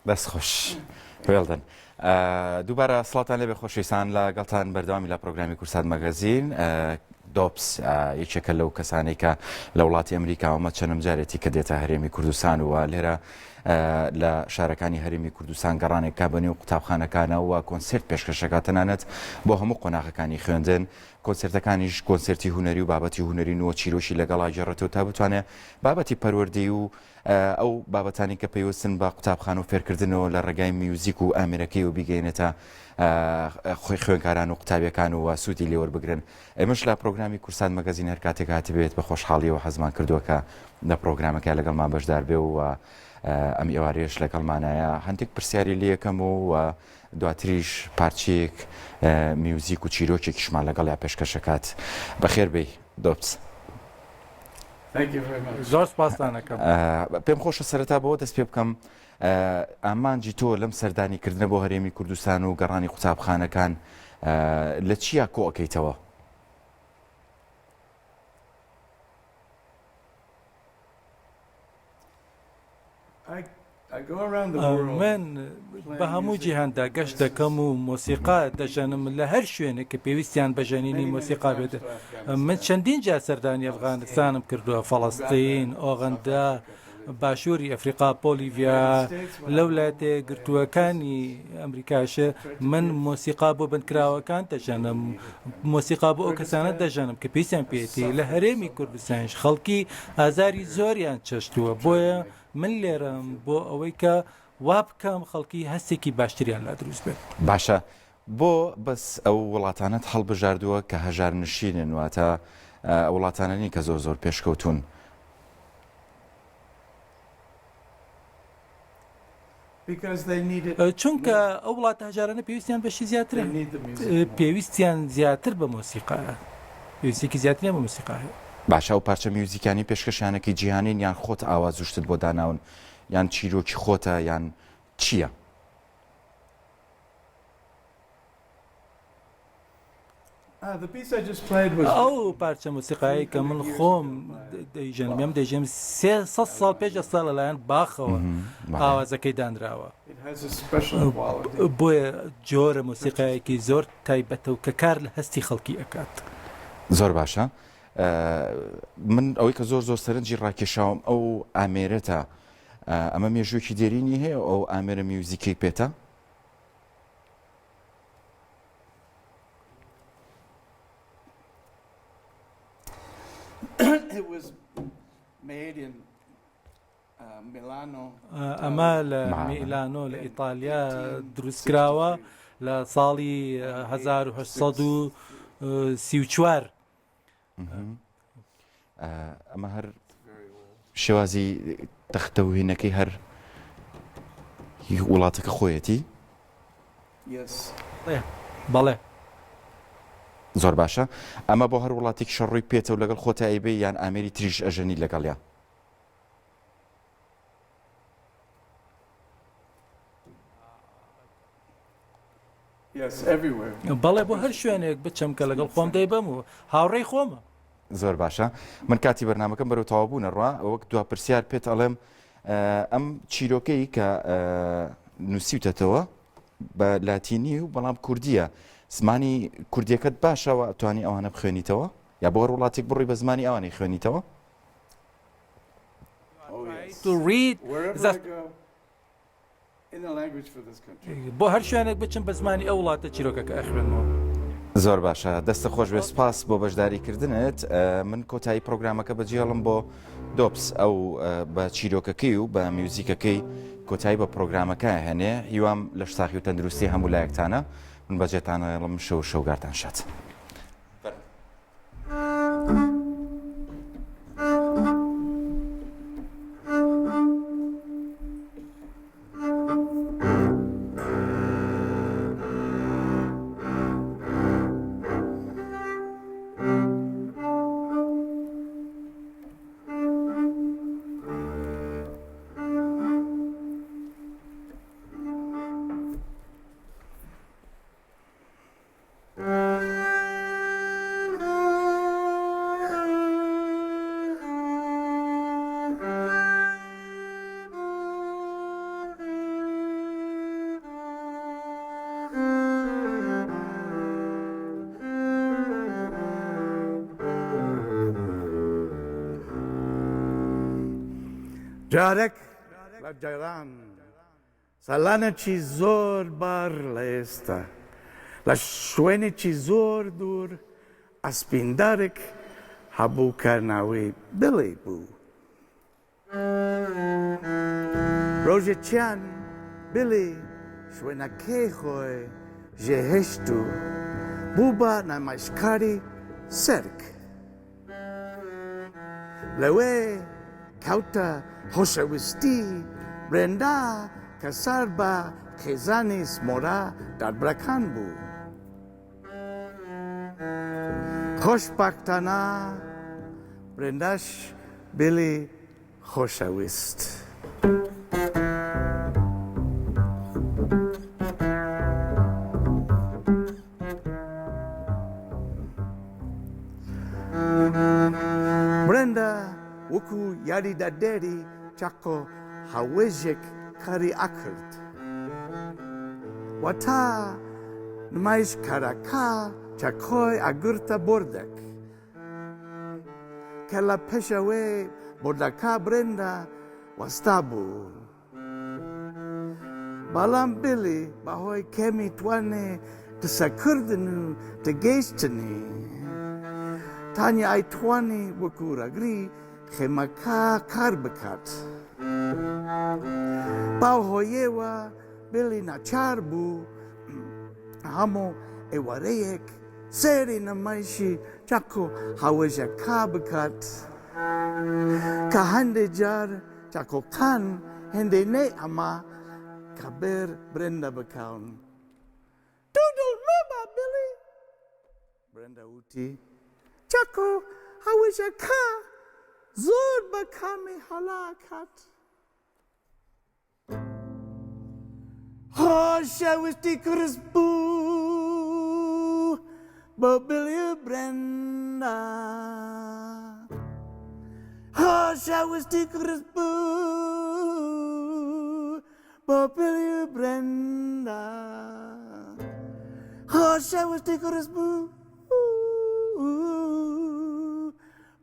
بەس خۆش وێڵدن دووبارە سڵاتان لێبێ خۆشەویستان لەگەڵتان بەردەوامی لە پرۆگرامی کورسات مەگەزین دۆپس یەکێکە لەو کەسانەی کە لە وڵاتی ئەمریکا ئەمە چەندەم جارێتی کە دێتە هەرێمی کوردستان و لێرە لە شارەکانی هەرێمی کوردستان گەڕانێک کا بەنێو قوتابخانەکانەوە کۆنسێرت پێشکەشەکە تەنانەت بۆ هەموو قۆناغەکانی خوێندن کۆنسێرتەکانیش کۆنسێرتی هونەری و بابەتی هونەری نوە چیرۆشی لەگەڵا جێڕێتەوە تا بتوانێت بابەتی پەروەردەی و ئەو بابەتانی کە پێویستن بە قوتابخانە و فێرکردنەوە لە ڕێگای میوزیک و ئامێرەکەی و بیگەینێتە خۆی خوێنکاران و قوتابیەکان و سوودی لێوەربگرن. ئێمەش لە پرۆگرامی کورسات مەگەزین هەر کاتێک هاتبێت بە خۆشحاڵیەوە حەزمان کردووە کە لە پرۆگرامەکە لەگەڵمان بەشدار بێ و ئەم ئێوارەیەش لەگەڵمانایە هەندێک پرسیاری لێ یەکەم و دواتریش پارچەیەک میوزیک و چیرۆکێکیشمان لەگەڵ یا پێشکەشەکات. بەخێربێی دۆپس. زۆر سپاسدانەکەم. پێم خۆشە سەرەتا بەوە دەست پێ بکەم ئامانجی تۆ لەم سەردانیکردنە بۆ هەرێمی کوردستان و گەڕانی قوتابخانەکان لە چیا کۆ ئەەکەیتەوە؟ من بە هەموو جیهاندا گەشت دەکەم و مۆسیقا دەژەنم لە هەر شوێنێک کە پێویستیان بەژەنینی مۆسیقا بێت. من چەندین جا سەردانی ئەفغانستانم کردووە، فەڵەستین، ئۆغەندا، باشووری ئەفریقا، پۆلیڤیا، لەو وڵاتە گرتووەکانی ئەمریکاشە من مۆسیقا بۆ بنکراوەکان دەژەنم، مۆسیقا بۆ ئەو کەسانە دەژەنم کە پێویستیان پێێتی. لە هەرێمی کوردستانش خەڵکی ئازاری زۆریان چەشتووە، بۆیە من لێرەم بۆ ئەوەی کە وا بکەم خەڵکی هەستێکی باشتریان لا دروست بێت. باشە، بۆ بەس ئەو وڵاتانت هەڵبژاردووە کە هەژار نشینن واتە وڵاتانەنی کە زۆر زۆر پێشکەوتون. چونکە ئەو وڵاتە هەژارانە پێویستیان بەشی زیاترە، پێویستیان زیاتر بە مۆسیقاە، پێویستێکی زیاترە بە مۆسیقاە. باشە، و پارچە میوزیکانی پێشکەشانێکی جیهانین یان خۆت ئاوازوشتت بۆ داناون یان چیرۆکی خۆتە یان چییە؟ ئەو پارچە مۆسیقایی کە من خۆم دەیژەنم ئەم دەیژەم 300 ساڵ پێش ئەستا لەلایەن باخەوە ئاوازەکەی دانراوە، بۆیە جۆرە مۆسیقایەکی زۆر تایبەتە و کە کار لە هەستی خەڵکی ئەکات. زۆر باشە. من ئەوەی کە زۆر زۆر سەرنجی ڕاکێشاوم ئەو ئامێرەتە، ئەمە مێژوویەکی دێرینی هەیە ئەو ئامێرە میوزیکەی پێتە؟ ئەمە لە میلانۆ لە ئیتالیا دروستکراوە لە ساڵی 1834. ئەمە هەر شێوازی تەختەوهینەکەی هەر وڵاتەکە خۆیەتی؟ بەڵێ. زۆر باشە. ئەمە بۆ هەر وڵاتێکی شەڕووی پێێتە و لەگەڵ خۆتە ئەیبێ یان ئامێری تریش ئەژەنی لەگەڵیا؟ بەڵێ، بۆ هەر شوێنێک بچەم کە لەگەڵ خۆم دەیبەم و هاوڕێی خۆمە. زۆر باشە. من کاتی بەرنامەکەم بەرەو تەواوبوونە ڕوا وەک دوا پرسیار پێت ئەڵێم ئەم چیرۆکەی کە نووسیوتەتەوە بە لاتینی و بەڵام کوردیە، زمانی کوردیەکەت باشەوە توانی ئەوانە بخوێنیتەوە یا بۆ هەر وڵاتێک بڕی بە زمانی ئەوانەی خوێنیتەوە؟ to read wherever I go, in the language for this country. بۆ هەر شوێنێک بچم بە زمانی ئەو وڵاتە چیرۆکەکە ئەخوێنەوە. زۆر باشە دەستە خۆش بێ سپاس بۆ بەشداریکردنت من کۆتایی پرۆگرامەکە بەجێڵم بۆ دۆپس ئەو بە چیرۆکەکەی و بە میوزیکەکەی کۆتایی بە پرۆگرامەکە هەنێ هیوام لە شتاخی و تەندروستی هەموو لایەکتانە من بەجێتانەڵم شەوگارتان شات. جارێک لە جەیران سەلانێکی زۆر بار لە ئێستا لە شوێنێکی زۆر دوور ئەسپیندارێک هەبوو کە ناوی بڵێ بوو. ڕۆژێکیان بڵێ شوێنەکەی خۆی ژێهێشت و بوو بە نەمایشکاری سەرک. لەوێ کەوتە خۆشەویستی برێندا کە سار بە خێزانی سمۆرە دادبرەکان بوو. خۆشبەختانە برێنداش بڵێ خۆشەویست. برێندا وەکو یاریدەدێری چاکۆ هەوێژێک کاری ئەکرد. وەتا نمایشکارەکە چاکۆی ئەگرتە بۆردێک کە لە پێشەوەی بۆردەکە برێندا وەستا بوو. بەڵام بڵێ بەهۆی کەمی توانێ قسەکردن و تگەیشتنی تانی ئەیتوانی وەکو ڕەگری خێمەکە کار بکات. باو هۆیەوە بڵێ ناچار بوو هەموو ئێوارەیەک سێری نەمایشی چاک و هەوێژەکە بکات کە هەندێک جار چاکۆکان هێندەی نەی ئەمە کە بێر برێندە بکەون. دوودڵ مەبە بڵێ برێندە وتی چاکۆ هەوێژەکە زۆر بە کامی هەڵاکات. خۆشەویستی کرس بوو بۆ بڵێ برێندا. خۆشەویستی کرس بوو بۆ بڵێ برێندا. خۆشەویستی کرس بوو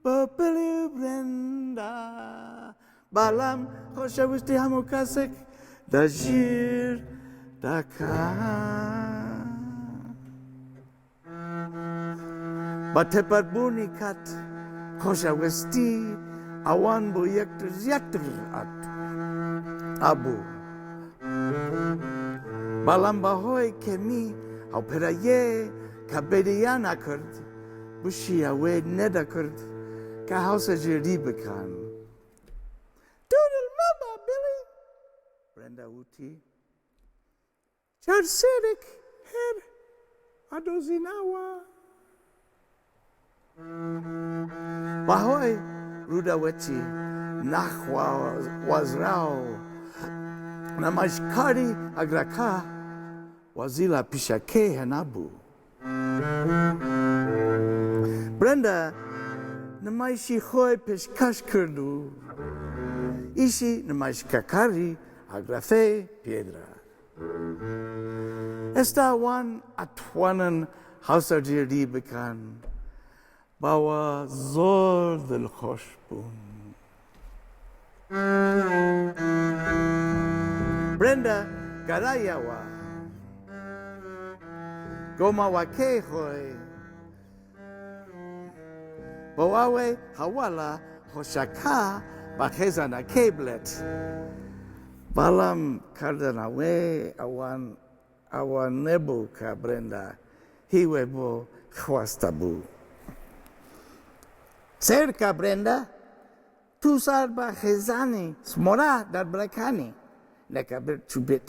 بۆ بڵێ برێندا. بەڵام خۆشەویستی هەموو کەسێک دەژیر دەکات. بە تێپەربوونی کات خۆشەویستی ئەوان بۆ یەکتر زیاتر ئەبوو. بەڵام بەهۆی کەمی هاوپەرەیە کە بێریان نەکرد بشی ئەوێ نەدەکرد کە هاوسەرگیری بکەن. دوودڵ مەبە بڵێ برێندە وتی چارسێرێک هێر ئەدۆزیناوە. بەهۆی ڕووداوەتی نەخوازراو نەمایشکاری ئەگرەکە وەزی لە پیشەکەی هێنابوو. برێندە نمایشی خۆی پێشکەش کرد و ئیشی نمایشکەکاری ئەگرەفەی پێدرا. ئێستا وان ئەتوانن هاوسەرگیری بکەن. باوە زۆر دڵخۆش بوون. برندا گەرایەوە گۆماوەکەی خۆی بۆ ئەوەی هەواڵە خۆشەکە بە خێزانەکەی بڵێت بەڵام کردنەوەی ئەوان نەبوو کە برندا هیوای بۆ خواستە بوو سێرکە برندا تو سار بە خێزانی سمۆرە دەربڕەکانی نەکە چوبێت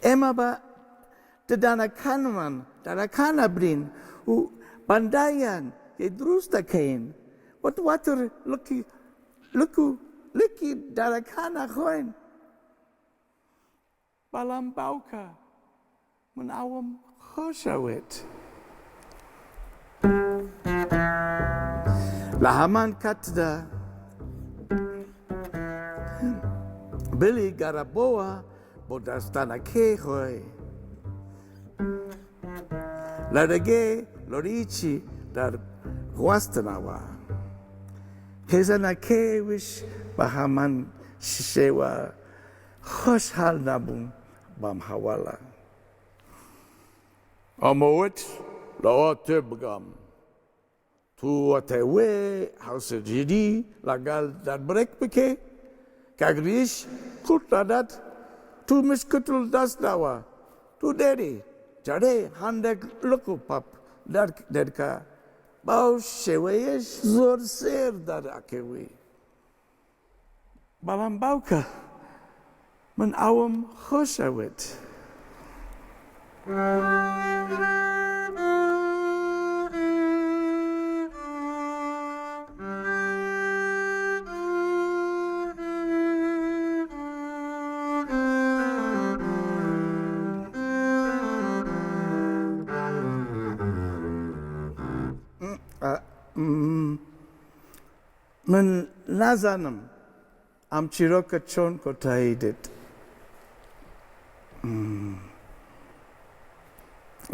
ئێمە بە ددانەکانمان دەرەکانە برین و بەندایان دروست دەکەین واتر لکی دەرەکانە خۆین بەڵام باوکە من ئەوم خۆشەوێت لە هەمان کاتدا بلی گەڕەبەوە بۆ دەستانەکەی خۆی لە ڕێگەی لۆریچی دەرخواستنەوە خێزانەکەیش بە هەمان شێوە خۆشحاڵ نەبوون بەم هەواڵە ئەمەوت لەوە تێ بگەم تو وەتەوێ هەوسەرگیری لەگەڵ دەربڕێک بکەی کەگریش کورت دەدات تو مشکتل دەستەوە تو دێری جارێ هەندێک لک و پەپ دەرکە باو شێوەیەش زۆر سێر دەرەکەوی بەڵام باوکە من ئەوم خۆشەوێت من نازانم ئەم چیرۆکە چۆن کۆتایی دێت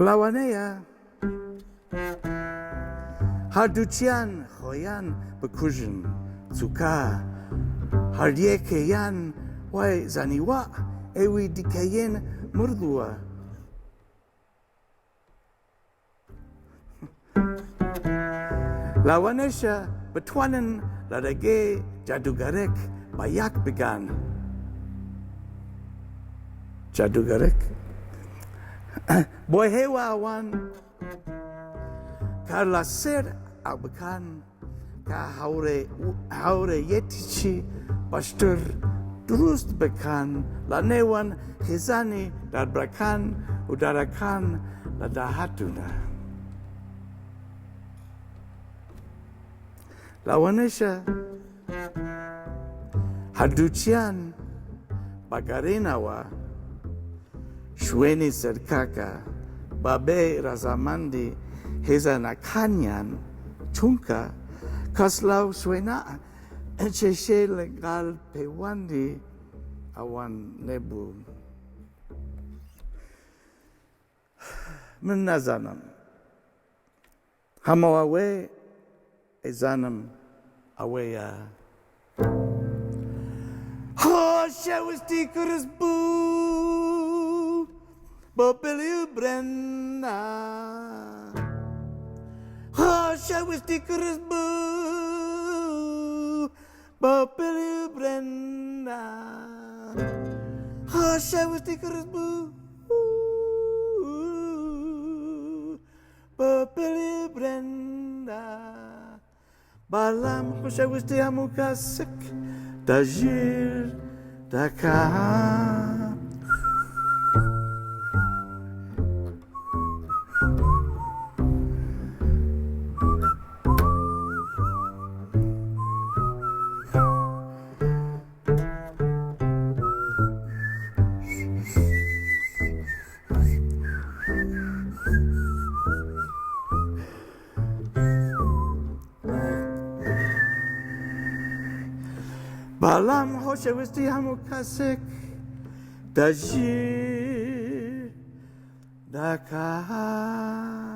لەوانەیە هەردووچیان خۆیان بکوژن چووکە هەریەکەیان وای زانیوە ئێوی دیکەیەن مردووە لەوانەشە بتوانن لە ڕێگەی جادوگەرێک بە یەک بگەن جادوگەرێک بۆ هێوە ئەوان کار لە سێر ئەو بکەن کە هەورەیەتیی باشتر دروست بکەن لە نێوان خێزانی دەربڕەکان و دەرەکان لە داهاتوودا لەوانەشە هەردووچیان بەگەڕێنەوە شوێنی سەرکاکە بە بێ ڕەزامەندی هێزانەکانیان چونکە کەس لەو شوێنە چێشێ لەگەڵ پەیوەندی ئەوان نەبوو من نازانم هەمووەوەی ئەزانم ئەوەیە خۆشەویستی کرس بوو بۆ بلی و برەنە خۆشەویستی کرس بوو بۆ بلی و برەنە خۆشەویستی کرس بوو بۆ بلی و برەنە بەڵام خۆشەویستی هەموو کەسێک دەژیر دەکات بەڵام خۆشەویستی هەموو کەسێک دەژیر دەکات